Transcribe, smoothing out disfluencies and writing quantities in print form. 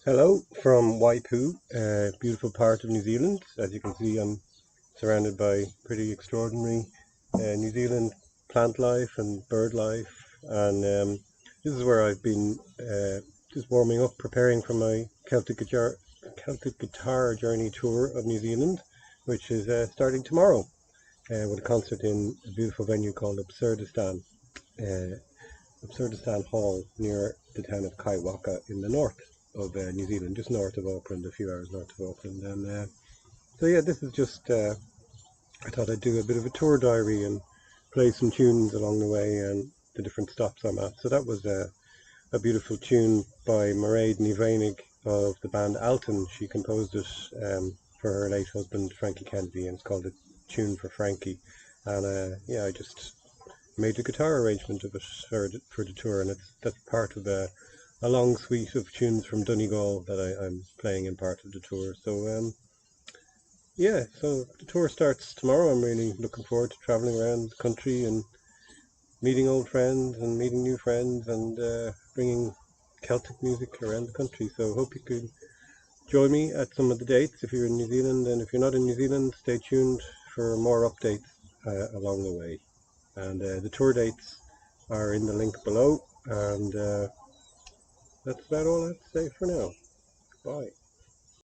Hello from Waipu, a beautiful part of New Zealand. As you can see, I'm surrounded by pretty extraordinary New Zealand plant life and bird life, and this is where I've been just warming up, preparing for my Celtic guitar journey tour of New Zealand, which is starting tomorrow with a concert in a beautiful venue called uh, Absurdistan Hall near the town of Kaiwaka in the north of New Zealand, just north of Auckland, a few hours north of Auckland. And so yeah, this is just, I thought I'd do a bit of a tour diary and play some tunes along the way and the different stops I'm at. So that was a beautiful tune by Mairead Ní of the band Alton. She composed it for her late husband Frankie Kennedy, and it's called A Tune for Frankie. And yeah, I just made a guitar arrangement of it for the tour, and that's part of a long suite of tunes from Donegal that I'm playing in part of the tour. So yeah, so the tour starts tomorrow. I'm really looking forward to traveling around the country and meeting old friends and meeting new friends and bringing Celtic music around the country. So hope you could join me at some of the dates if you're in New Zealand, and if you're not in New Zealand, stay tuned for more updates along the way. And the tour dates are in the link below, and that's about all I have to say for now. Bye.